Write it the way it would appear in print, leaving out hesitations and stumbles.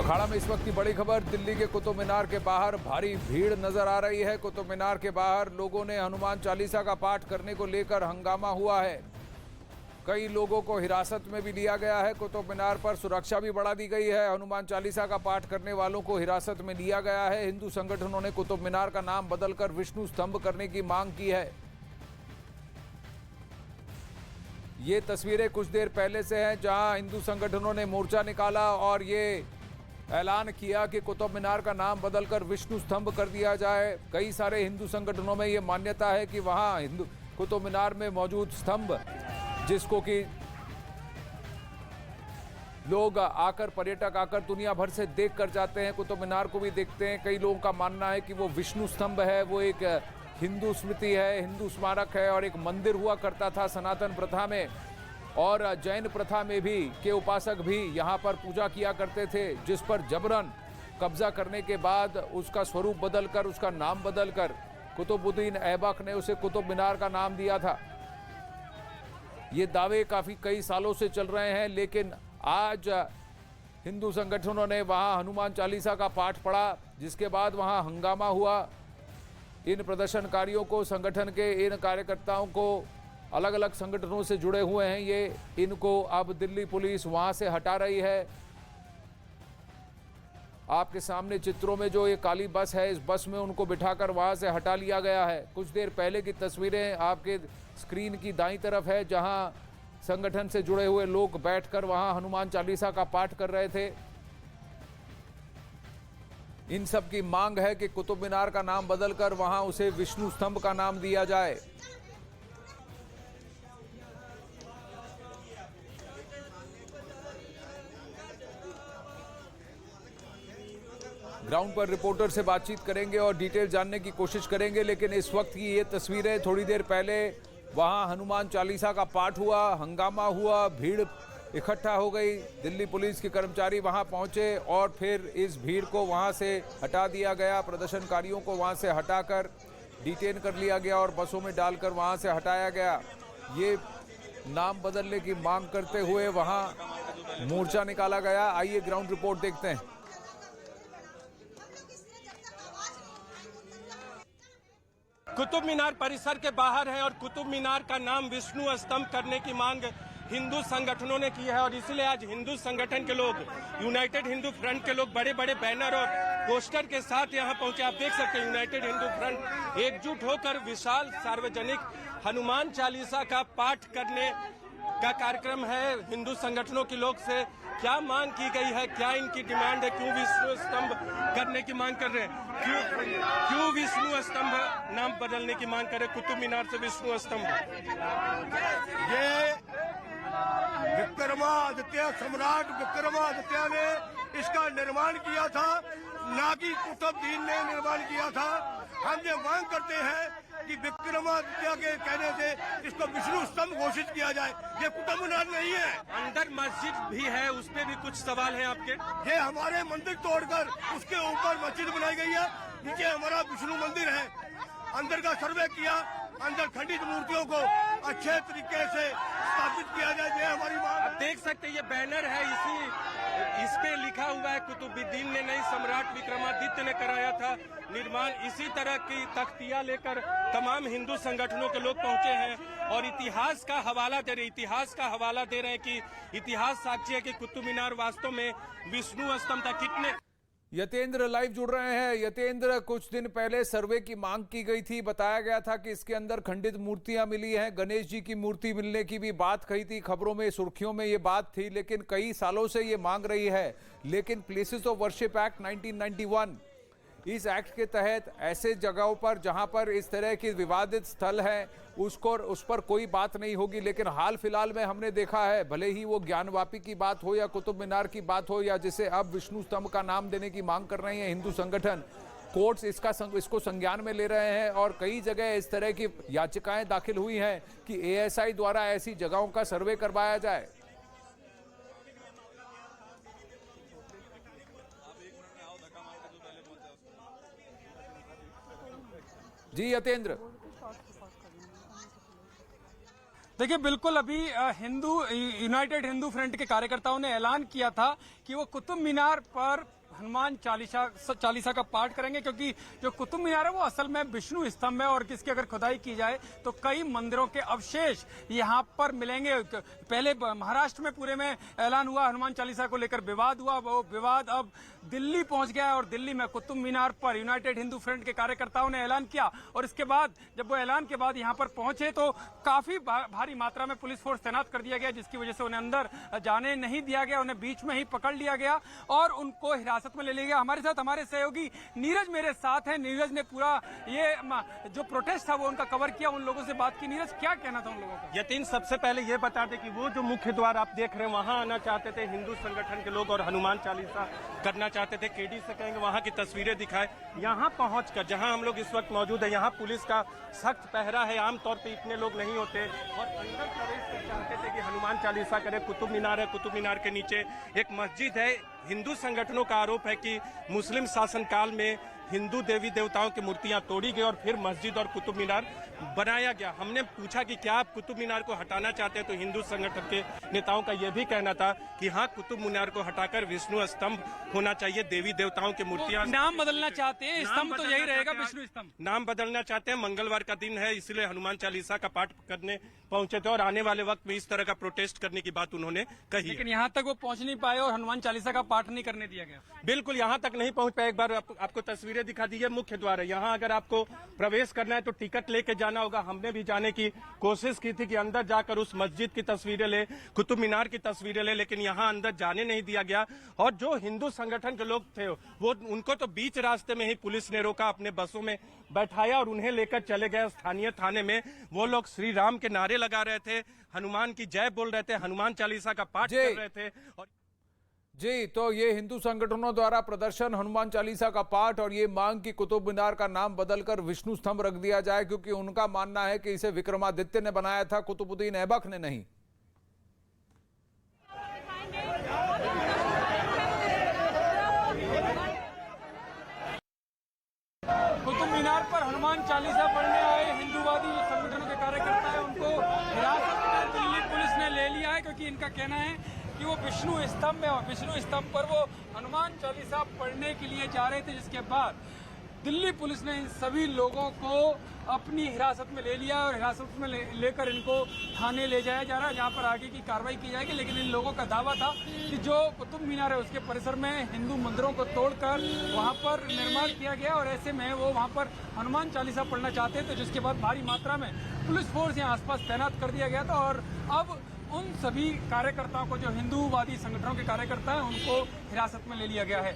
अखाड़ा में इस वक्त की बड़ी खबर, दिल्ली के कुतुब मीनार के बाहर भारी भीड़ नजर आ रही है। कुतुब मीनार के बाहर लोगों ने हनुमान चालीसा का पाठ करने को लेकर हंगामा हुआ है। कई लोगों को हिरासत में भी लिया गया है। कुतुब मीनार पर सुरक्षा भी बढ़ा दी गई है। हनुमान चालीसा का पाठ करने वालों को हिरासत में लिया गया है। हिंदू संगठनों ने कुतुब मीनार का नाम बदलकर विष्णु स्तंभ करने की मांग की है। ये तस्वीरें कुछ देर पहले से हैं, जहां हिंदू संगठनों ने मोर्चा निकाला और ये ऐलान किया कि कुतुब मीनार का नाम बदलकर विष्णु स्तंभ कर दिया जाए। कई सारे हिंदू संगठनों में ये मान्यता है कि वहां हिंदू कुतुब मीनार में मौजूद स्तंभ, जिसको कि लोग आकर, पर्यटक आकर दुनिया भर से देख कर जाते हैं, कुतुब मीनार को भी देखते हैं। कई लोगों का मानना है कि वो विष्णु स्तंभ है, वो एक हिंदू स्मृति है, हिंदू स्मारक है और एक मंदिर हुआ करता था सनातन प्रथा में, और जैन प्रथा में भी के उपासक भी यहाँ पर पूजा किया करते थे, जिस पर जबरन कब्जा करने के बाद उसका स्वरूप बदलकर, उसका नाम बदलकर कुतुबुद्दीन ऐबक ने उसे कुतुब मीनार का नाम दिया था। ये दावे कई सालों से चल रहे हैं, लेकिन आज हिंदू संगठनों ने वहाँ हनुमान चालीसा का पाठ पढ़ा, जिसके बाद वहाँ हंगामा हुआ। इन प्रदर्शनकारियों को, संगठन के इन कार्यकर्ताओं को, अलग अलग संगठनों से जुड़े हुए हैं ये, इनको अब दिल्ली पुलिस वहां से हटा रही है। आपके सामने चित्रों में जो ये काली बस है, इस बस में उनको बिठाकर वहां से हटा लिया गया है। कुछ देर पहले की तस्वीरें आपके स्क्रीन की दाईं तरफ है, जहां संगठन से जुड़े हुए लोग बैठकर वहां हनुमान चालीसा का पाठ कर रहे थे। इन सब की मांग है कि कुतुब मीनार का नाम बदलकर वहां उसे विष्णु स्तंभ का नाम दिया जाए। ग्राउंड पर रिपोर्टर से बातचीत करेंगे और डिटेल जानने की कोशिश करेंगे, लेकिन इस वक्त की ये तस्वीरें, थोड़ी देर पहले वहां हनुमान चालीसा का पाठ हुआ, हंगामा हुआ, भीड़ इकट्ठा हो गई। दिल्ली पुलिस के कर्मचारी वहां पहुंचे और फिर इस भीड़ को वहां से हटा दिया गया। प्रदर्शनकारियों को वहां से हटाकर डिटेन कर लिया गया और बसों में डालकर वहां से हटाया गया। ये नाम बदलने की मांग करते हुए वहां मोर्चा निकाला गया। आइए ग्राउंड रिपोर्ट देखते हैं। कुतुब मीनार परिसर के बाहर है और कुतुब मीनार का नाम विष्णु स्तंभ करने की मांग हिंदू संगठनों ने की है, और इसलिए आज हिंदू संगठन के लोग, यूनाइटेड हिंदू फ्रंट के लोग बड़े बड़े बैनर और पोस्टर के साथ यहां पहुंचे। आप देख सकते हैं यूनाइटेड हिंदू फ्रंट एकजुट होकर विशाल सार्वजनिक हनुमान चालीसा का पाठ करने का कार्यक्रम है। हिंदू संगठनों के लोग से क्या मांग की गई है, क्या इनकी डिमांड है, क्यों विष्णु स्तंभ करने की मांग कर रहे हैं, क्यों विष्णु स्तंभ नाम बदलने की मांग कर रहे हैं, कुतुब मीनार से विष्णु स्तंभ। ये विक्रमादित्य, सम्राट विक्रमादित्य ने इसका निर्माण किया था, ना कि कुतुबुद्दीन ने निर्माण किया था। हम ये मांग करते हैं कि विक्रमादित्य के कहने से इसको विष्णु स्तंभ घोषित किया जाए। ये कुतुब मीनार नहीं है। अंदर मस्जिद भी है, उस पर भी कुछ सवाल है आपके? ये हमारे मंदिर तोड़कर उसके ऊपर मस्जिद बनाई गई है, नीचे हमारा विष्णु मंदिर है। अंदर का सर्वे किया, अंदर खंडित मूर्तियों को अच्छे तरीके से स्थापित किया जाए, ये हमारी मांग है। देख सकते हैं ये बैनर है, इस पे लिखा हुआ है कुतुबुद्दीन ने नहीं, सम्राट विक्रमादित्य ने कराया था निर्माण। इसी तरह की तख्तियां लेकर तमाम हिंदू संगठनों के लोग पहुंचे हैं और इतिहास का हवाला दे रहे हैं कि इतिहास साक्षी है कि कुतुब मीनार वास्तव में विष्णु स्तंभ था। कितने यतेंद्र लाइव जुड़ रहे हैं। यतेंद्र, कुछ दिन पहले सर्वे की मांग की गई थी, बताया गया था कि इसके अंदर खंडित मूर्तियां मिली हैं, गणेश जी की मूर्ति मिलने की भी बात कही थी, खबरों में, सुर्खियों में ये बात थी, लेकिन कई सालों से ये मांग रही है। लेकिन प्लेसेस ऑफ वर्शिप एक्ट 1991, इस एक्ट के तहत ऐसे जगहों पर जहां पर इस तरह के विवादित स्थल है, उस पर कोई बात नहीं होगी। लेकिन हाल फिलहाल में हमने देखा है, भले ही वो ज्ञानवापी की बात हो या कुतुब मीनार की बात हो, या जिसे अब विष्णु स्तंभ का नाम देने की मांग कर रहे हैं हिंदू संगठन, कोर्ट्स इसको संज्ञान में ले रहे हैं और कई जगह इस तरह की याचिकाएं दाखिल हुई हैं कि एएसआई द्वारा ऐसी जगहों का सर्वे करवाया जाए। जी यतेंद्र। देखिए बिल्कुल अभी यूनाइटेड हिंदू फ्रंट के कार्यकर्ताओं ने ऐलान किया था कि वो कुतुब मीनार पर हनुमान चालीसा का पाठ करेंगे, क्योंकि जो कुतुब मीनार है वो असल में विष्णु स्तंभ है और किसकी अगर खुदाई की जाए तो कई मंदिरों के अवशेष यहाँ पर मिलेंगे। पहले महाराष्ट्र में पूरे में ऐलान हुआ, हनुमान चालीसा को लेकर विवाद हुआ, वो विवाद अब दिल्ली पहुंच गया और दिल्ली में कुतुब मीनार पर यूनाइटेड हिंदू फ्रंट के कार्यकर्ताओं ने ऐलान किया और इसके बाद जब वो ऐलान के बाद यहाँ पर पहुंचे तो काफी भारी मात्रा में पुलिस फोर्स तैनात कर दिया गया, जिसकी वजह से उन्हें अंदर जाने नहीं दिया गया, उन्हें बीच में ही पकड़ लिया गया और उनको हिरासत में ले लिया गया। हमारे साथ हमारे सहयोगी नीरज मेरे साथ है। नीरज ने पूरा ये जो प्रोटेस्ट था वो उनका कवर किया, उन लोगों से बात की। नीरज, क्या कहना था उन लोगों का? यतीन, सबसे पहले ये बता दें कि वो जो मुख्य द्वार आप देख रहे हैं वहां आना चाहते थे हिंदू संगठन के लोग और हनुमान चालीसा करना चाहते थे। केडी से कहेंगे वहां की तस्वीरें दिखाए। यहाँ पहुंचकर जहां हम लोग इस वक्त मौजूद है, यहाँ पुलिस का सख्त पहरा है, आमतौर पे इतने लोग नहीं होते और अंदर प्रवेश कर चाहते थे कि हनुमान चालीसा करें। कुतुब मीनार है, कुतुब मीनार के नीचे एक मस्जिद है। हिंदू संगठनों का आरोप है कि मुस्लिम शासनकाल में हिंदू देवी देवताओं की मूर्तियां तोड़ी गई और फिर मस्जिद और कुतुब मीनार बनाया गया। हमने पूछा कि क्या आप कुतुब मीनार को हटाना चाहते हैं, तो हिंदू संगठन के नेताओं का यह भी कहना था कि हाँ, कुतुब मीनार को हटाकर विष्णु स्तंभ होना चाहिए, देवी देवताओं की मूर्तियां। नाम बदलना चाहते हैं, स्तंभ तो यही रहेगा, विष्णु स्तंभ। नाम बदलना चाहते हैं। मंगलवार का दिन है, इसलिए हनुमान चालीसा का पाठ करने पहुंचे थे और आने वाले वक्त में इस तरह का प्रोटेस्ट करने की बात उन्होंने कही। लेकिन यहाँ तक वो पहुंच नहीं पाए और हनुमान चालीसा का पाठ नहीं करने दिया गया। बिल्कुल, यहाँ तक नहीं पहुंच पाए। एक बार आपको तस्वीरें दिखा दी है। मुख्य द्वार है, यहाँ अगर आपको प्रवेश करना है तो टिकट लेके जाना होगा। हमने भी जाने की कोशिश की थी कि अंदर जाकर उस मस्जिद की तस्वीरें ले, कुतुब मीनार की तस्वीरें ले, लेकिन यहाँ अंदर जाने नहीं दिया गया। और जो हिंदू संगठन के लोग थे वो उनको तो बीच रास्ते में ही पुलिस ने रोका, अपने बसों में बैठाया और उन्हें लेकर चले गए स्थानीय थाने में। वो लोग श्री राम के नारे लगा रहे थे, हनुमान की जय बोल रहे थे, हनुमान चालीसा का पाठ कर रहे थे। और जी, तो ये हिंदू संगठनों द्वारा प्रदर्शन, हनुमान चालीसा का पाठ और ये मांग की कुतुब मीनार का नाम बदलकर विष्णु स्तंभ रख दिया जाए, क्योंकि उनका मानना है कि इसे विक्रमादित्य ने बनाया था, कुतुबुद्दीन ऐबक ने नहीं। कुतुब मीनार पर हनुमान चालीसा पढ़ने आए हिंदूवादी जो संगठनों के कार्यकर्ता है उनको हिरासत में दिल्ली पुलिस ने ले लिया है, क्योंकि इनका कहना है कि वो विष्णु स्तंभ है और विष्णु स्तंभ पर वो हनुमान चालीसा पढ़ने के लिए जा रहे थे, जिसके बाद दिल्ली पुलिस ने इन सभी लोगों को अपनी हिरासत में ले लिया और हिरासत में लेकर इनको थाने ले जाया जा रहा है, जहां पर आगे की कार्रवाई की जाएगी। लेकिन इन लोगों का दावा था कि जो कुतुब मीनार है उसके परिसर में हिंदू मंदिरों को तोड़कर वहां पर निर्माण किया गया और ऐसे में वो वहां पर हनुमान चालीसा पढ़ना चाहते थे, जिसके बाद भारी मात्रा में पुलिस फोर्स यहाँ आसपास तैनात कर दिया गया था और अब उन सभी कार्यकर्ताओं को, जो हिंदूवादी संगठनों के कार्यकर्ता हैं, उनको हिरासत में ले लिया गया है।